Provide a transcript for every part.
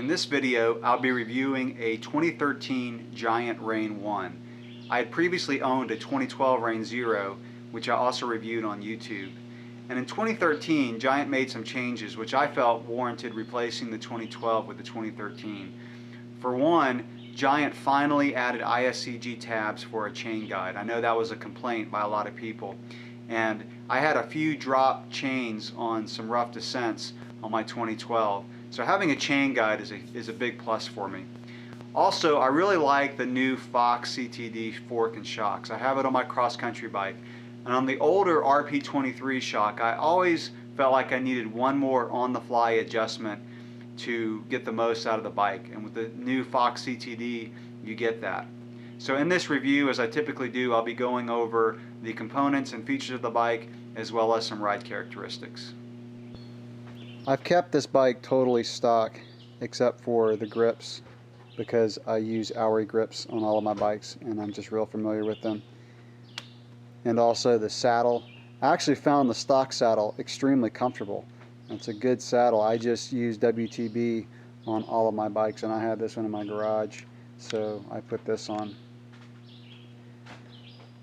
In this video, I'll be reviewing a 2013 Giant Reign 1. I had previously owned a 2012 Reign 0, which I also reviewed on YouTube. And in 2013, Giant made some changes which I felt warranted replacing the 2012 with the 2013. For one, Giant finally added ISCG tabs for a chain guide. I know that was a complaint by a lot of people. And I had a few drop chains on some rough descents on my 2012. So having a chain guide is a big plus for me. Also, I really like the new Fox CTD fork and shocks. I have it on my cross-country bike. And on the older RP23 shock, I always felt like I needed one more on-the-fly adjustment to get the most out of the bike. And with the new Fox CTD, you get that. So in this review, as I typically do, I'll be going over the components and features of the bike, as well as some ride characteristics. I've kept this bike totally stock except for the grips, because I use Auri grips on all of my bikes and I'm just real familiar with them. And also the saddle. I actually found the stock saddle extremely comfortable. It's a good saddle. I just use WTB on all of my bikes, and I had this one in my garage, so I put this on.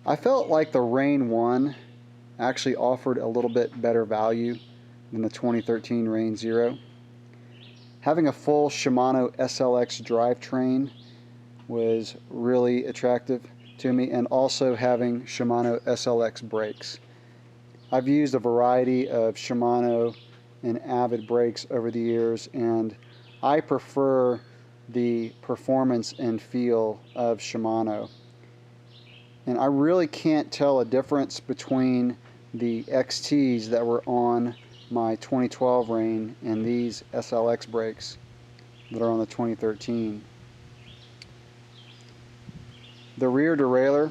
I felt like the Reign 1 actually offered a little bit better value than the 2013 Reign 0. Having a full Shimano SLX drivetrain was really attractive to me, and also having Shimano SLX brakes. I've used a variety of Shimano and Avid brakes over the years, and I prefer the performance and feel of Shimano. And I really can't tell a difference between the XTs that were on my 2012 Reign and these SLX brakes that are on the 2013. The rear derailleur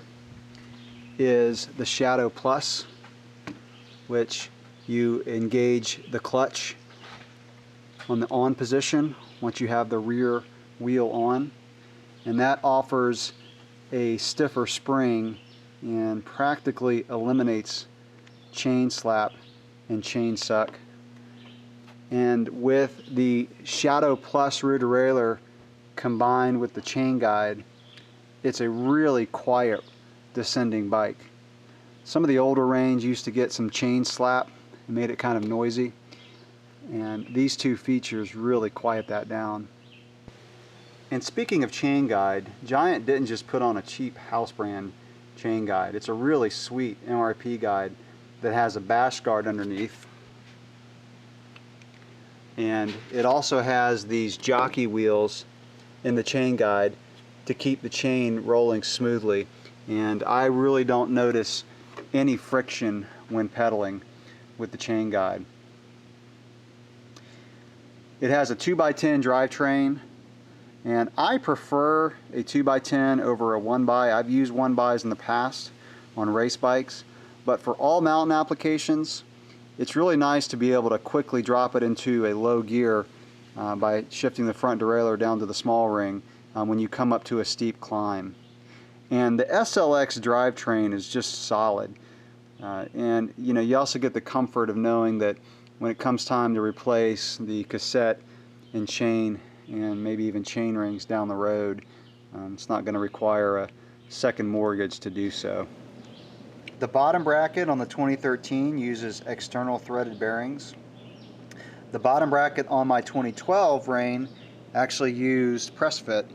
is the Shadow Plus, which you engage the clutch on the on position once you have the rear wheel on, and that offers a stiffer spring and practically eliminates chain slap and chain suck. And with the Shadow Plus rear derailleur combined with the chain guide, it's a really quiet descending bike. Some of the older Reigns used to get some chain slap and made it kind of noisy, and these two features really quiet that down. And speaking of chain guide, Giant didn't just put on a cheap house brand chain guide. It's a really sweet MRP guide that has a bash guard underneath, and it also has these jockey wheels in the chain guide to keep the chain rolling smoothly, and I really don't notice any friction when pedaling with the chain guide. It has a 2x10 drivetrain, and I prefer a 2x10 over a 1x. I've used 1x's in the past on race bikes, but for all mountain applications, it's really nice to be able to quickly drop it into a low gear by shifting the front derailleur down to the small ring when you come up to a steep climb. And the SLX drivetrain is just solid. And you know, you also get the comfort of knowing that when it comes time to replace the cassette and chain and maybe even chain rings down the road, it's not going to require a second mortgage to do so. The bottom bracket on the 2013 uses external threaded bearings. The bottom bracket on my 2012 Reign actually used press fit,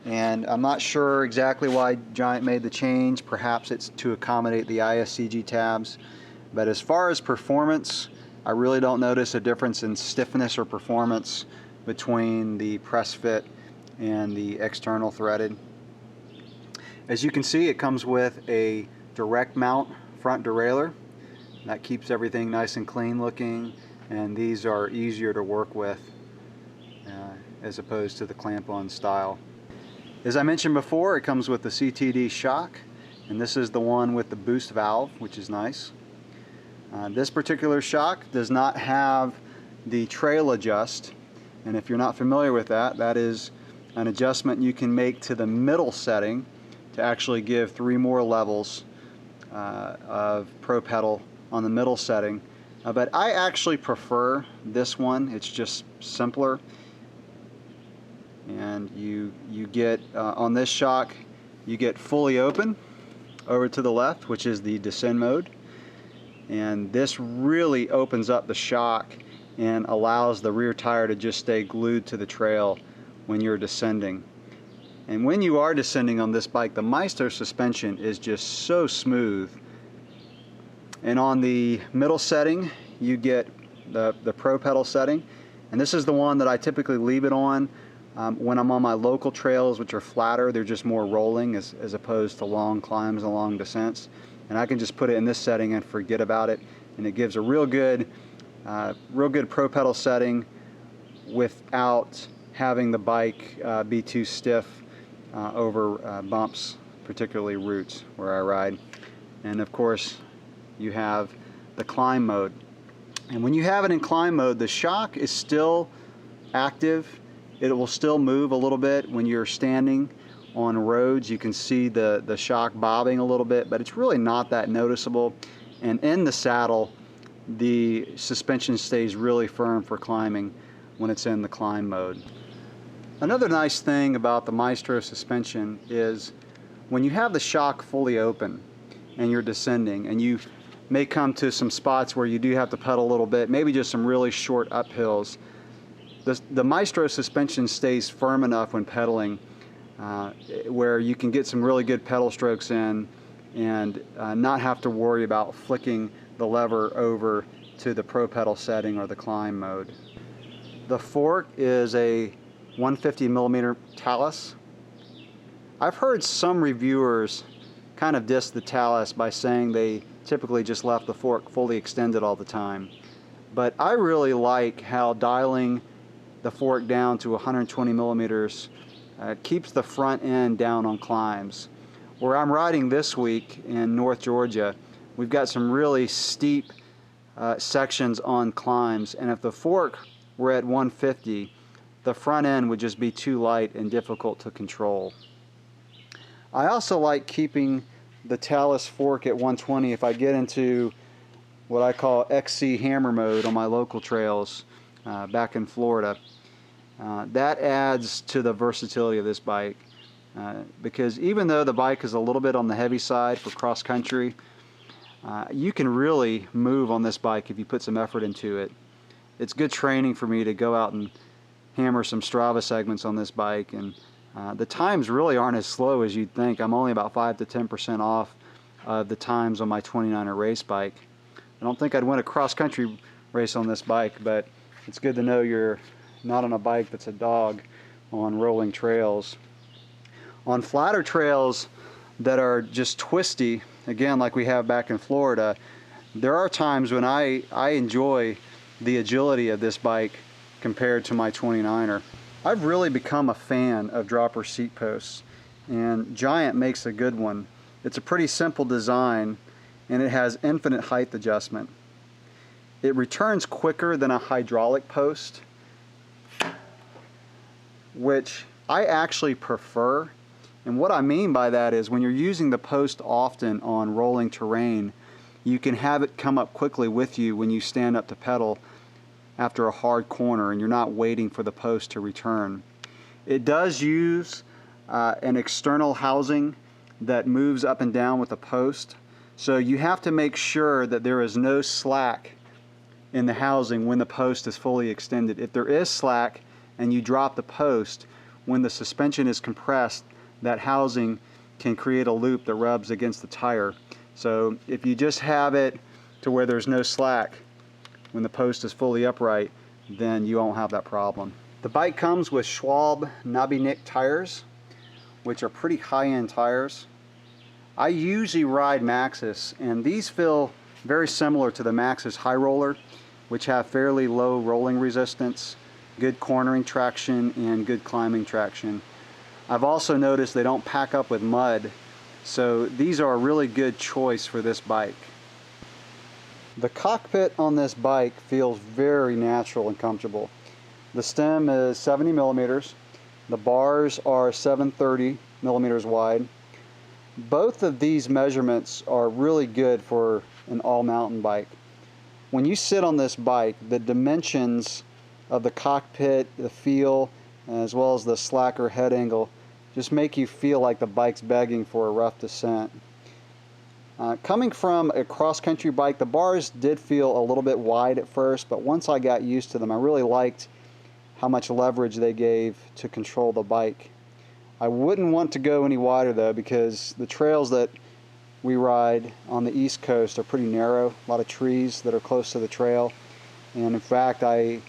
and I'm not sure exactly why Giant made the change. Perhaps it's to accommodate the ISCG tabs, but as far as performance, I really don't notice a difference in stiffness or performance between the press fit and the external threaded. As you can see, it comes with a direct mount front derailleur. That keeps everything nice and clean looking, and these are easier to work with as opposed to the clamp-on style. As I mentioned before, it comes with the CTD shock, and this is the one with the boost valve, which is nice. This particular shock does not have the trail adjust, and if you're not familiar with that, that is an adjustment you can make to the middle setting to actually give 3 more levels of Pro Pedal on the middle setting. But I actually prefer this one. It's just simpler. And you get on this shock, you get fully open over to the left, which is the descend mode. And this really opens up the shock and allows the rear tire to just stay glued to the trail when you're descending. And when you are descending on this bike, the Maestro suspension is just so smooth. And on the middle setting, you get the Pro Pedal setting. And this is the one that I typically leave it on when I'm on my local trails, which are flatter. They're just more rolling as opposed to long climbs and long descents. And I can just put it in this setting and forget about it. And it gives a real good Pro Pedal setting without having the bike be too stiff over bumps, particularly roots where I ride. And of course, you have the climb mode. And when you have it in climb mode, the shock is still active. It will still move a little bit when you're standing on roads. You can see the shock bobbing a little bit, but it's really not that noticeable. And in the saddle, the suspension stays really firm for climbing when it's in the climb mode. Another nice thing about the Maestro suspension is when you have the shock fully open and you're descending, and you may come to some spots where you do have to pedal a little bit, maybe just some really short uphills, the Maestro suspension stays firm enough when pedaling where you can get some really good pedal strokes in and not have to worry about flicking the lever over to the Pro Pedal setting or the climb mode. The fork is a 150mm Talus. I've heard some reviewers kind of diss the Talus by saying they typically just left the fork fully extended all the time. But I really like how dialing the fork down to 120mm keeps the front end down on climbs. Where I'm riding this week in North Georgia, we've got some really steep sections on climbs, and if the fork were at 150, the front end would just be too light and difficult to control. I also like keeping the Talus fork at 120 if I get into what I call XC hammer mode on my local trails back in Florida. That adds to the versatility of this bike because even though the bike is a little bit on the heavy side for cross country, you can really move on this bike if you put some effort into it. It's good training for me to go out and hammer some Strava segments on this bike, and the times really aren't as slow as you'd think. I'm only about 5 to 10% off of the times on my 29er race bike. I don't think I'd win a cross-country race on this bike, but it's good to know you're not on a bike that's a dog on rolling trails. On flatter trails that are just twisty, again like we have back in Florida, there are times when I enjoy the agility of this bike compared to my 29er. I've really become a fan of dropper seat posts, and Giant makes a good one. It's a pretty simple design, and it has infinite height adjustment. It returns quicker than a hydraulic post, which I actually prefer. And what I mean by that is when you're using the post often on rolling terrain, you can have it come up quickly with you when you stand up to pedal after a hard corner and you're not waiting for the post to return. It does use an external housing that moves up and down with the post, so you have to make sure that there is no slack in the housing when the post is fully extended. If there is slack and you drop the post, when the suspension is compressed, that housing can create a loop that rubs against the tire. So if you just have it to where there's no slack when the post is fully upright, then you won't have that problem. The bike comes with Schwalbe Nabi-Nick tires, which are pretty high-end tires. I usually ride Maxxis, and these feel very similar to the Maxxis High Roller, which have fairly low rolling resistance, good cornering traction, and good climbing traction. I've also noticed they don't pack up with mud, so these are a really good choice for this bike. The cockpit on this bike feels very natural and comfortable. The stem is 70 millimeters. The bars are 730 millimeters wide. Both of these measurements are really good for an all-mountain bike. When you sit on this bike, the dimensions of the cockpit, the feel, as well as the slacker head angle, just make you feel like the bike's begging for a rough descent. Coming from a cross-country bike, the bars did feel a little bit wide at first, but once I got used to them, I really liked how much leverage they gave to control the bike. I wouldn't want to go any wider though, because the trails that we ride on the East Coast are pretty narrow, a lot of trees that are close to the trail, and in fact I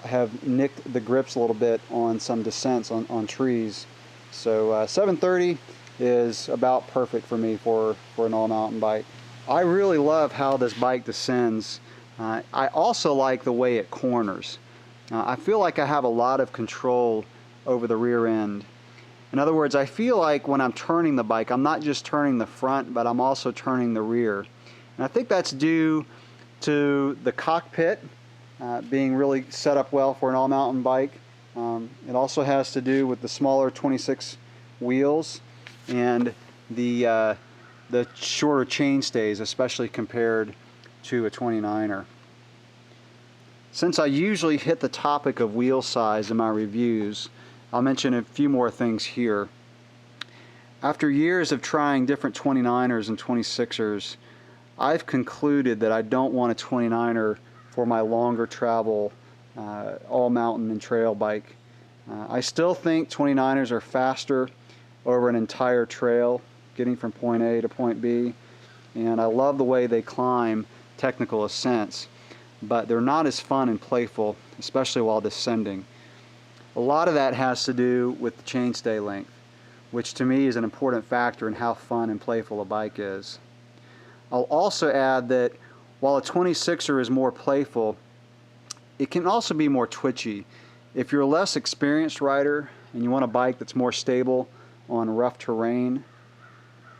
have nicked the grips a little bit on some descents on trees. So 730 is about perfect for me for an all-mountain bike. I really love how this bike descends. I also like the way it corners. I feel like I have a lot of control over the rear end. In other words, I feel like when I'm turning the bike, I'm not just turning the front, but I'm also turning the rear. And I think that's due to the cockpit being really set up well for an all-mountain bike. It also has to do with the smaller 26 wheels and the shorter chainstays, especially compared to a 29er. Since I usually hit the topic of wheel size in my reviews, I'll mention a few more things here. After years of trying different 29ers and 26ers, I've concluded that I don't want a 29er for my longer travel all mountain and trail bike. I still think 29ers are faster over an entire trail, getting from point A to point B, and I love the way they climb technical ascents, but they're not as fun and playful, especially while descending. A lot of that has to do with the chainstay length, which to me is an important factor in how fun and playful a bike is. I'll also add that while a 26er is more playful, it can also be more twitchy. If you're a less experienced rider and you want a bike that's more stable on rough terrain,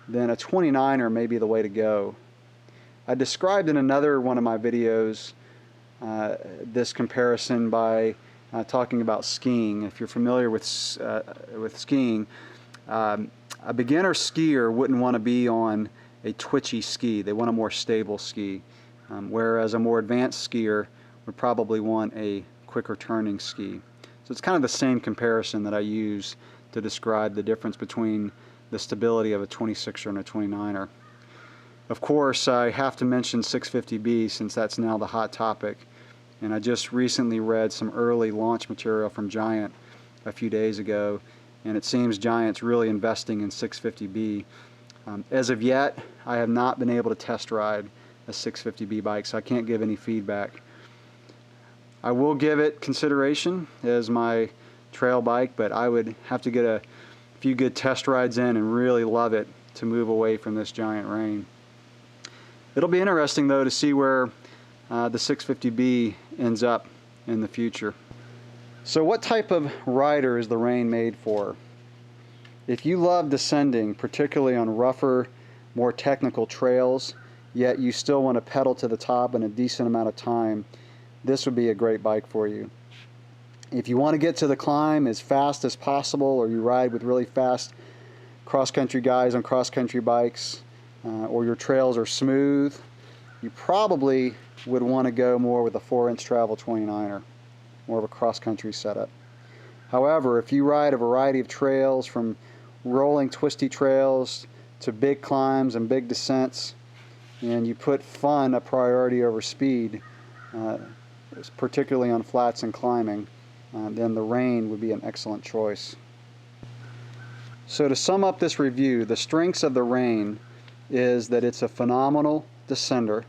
then a 29er may be the way to go. I described in another one of my videos this comparison by talking about skiing. If you're familiar with skiing, a beginner skier wouldn't want to be on a twitchy ski. They want a more stable ski, whereas a more advanced skier would probably want a quicker turning ski. So it's kind of the same comparison that I use to describe the difference between the stability of a 26er and a 29er. Of course, I have to mention 650B since that's now the hot topic, and I just recently read some early launch material from Giant a few days ago, and it seems Giant's really investing in 650B. As of yet, I have not been able to test ride a 650B bike, so I can't give any feedback. I will give it consideration as my trail bike, but I would have to get a few good test rides in and really love it to move away from this Giant Rein. It'll be interesting though to see where the 650B ends up in the future. So what type of rider is the Rein made for? If you love descending, particularly on rougher, more technical trails, yet you still want to pedal to the top in a decent amount of time, this would be a great bike for you. If you want to get to the climb as fast as possible, or you ride with really fast cross-country guys on cross-country bikes, or your trails are smooth, you probably would want to go more with a 4-inch travel 29er, more of a cross-country setup. However, if you ride a variety of trails, from rolling twisty trails to big climbs and big descents, and you put fun a priority over speed, particularly on flats and climbing, then the Rein would be an excellent choice. So to sum up this review, the strengths of the Rein is that it's a phenomenal descender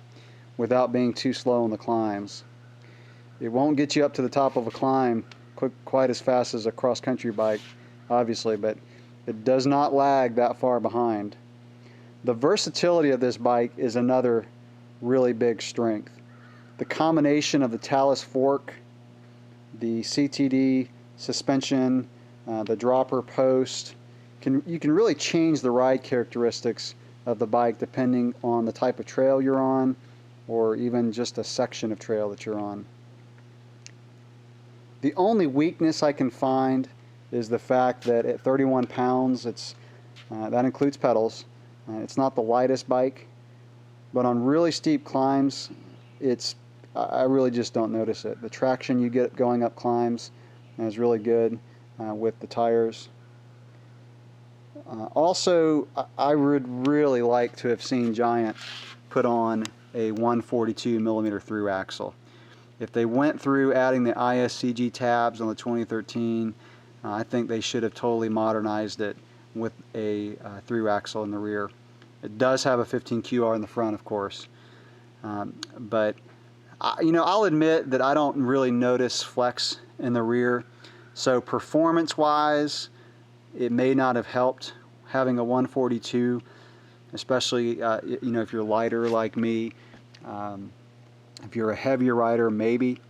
without being too slow in the climbs. It won't get you up to the top of a climb quite as fast as a cross-country bike, obviously, but it does not lag that far behind. The versatility of this bike is another really big strength. The combination of the Talus fork, the CTD suspension, the dropper post, you can really change the ride characteristics of the bike depending on the type of trail you're on, or even just a section of trail that you're on. The only weakness I can find is the fact that at 31 pounds, that includes pedals. It's not the lightest bike, but on really steep climbs, I really just don't notice it. The traction you get going up climbs is really good. with the tires. Also, I would really like to have seen Giant put on a 142 millimeter through axle. If they went through adding the ISCG tabs on the 2013, I think they should have totally modernized it with a through axle in the rear. It does have a 15QR in the front, of course, but I'll admit that I don't really notice flex in the rear, so performance-wise, it may not have helped having a 142, especially if you're lighter like me. If you're a heavier rider, maybe.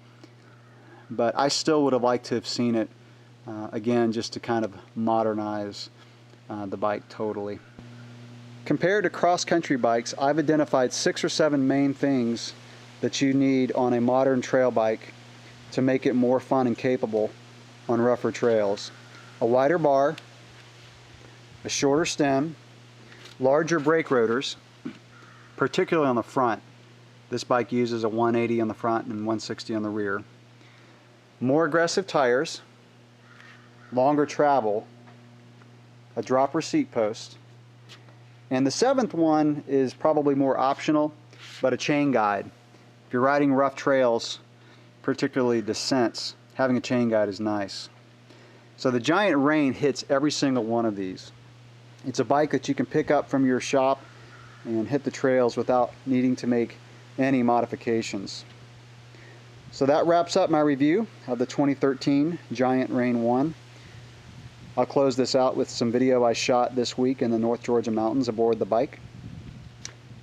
But I still would have liked to have seen it again, just to kind of modernize the bike totally. Compared to cross-country bikes, I've identified 6 or 7 main things that you need on a modern trail bike to make it more fun and capable on rougher trails. A wider bar, a shorter stem, larger brake rotors, particularly on the front. This bike uses a 180 on the front and 160 on the rear. More aggressive tires, longer travel, a dropper seat post, and the 7th one is probably more optional, but a chain guide. If you're riding rough trails, particularly descents, having a chain guide is nice. So the Giant Reign hits every single one of these. It's a bike that you can pick up from your shop and hit the trails without needing to make any modifications. So that wraps up my review of the 2013 Giant Reign 1. I'll close this out with some video I shot this week in the North Georgia mountains aboard the bike.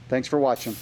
Thanks for watching.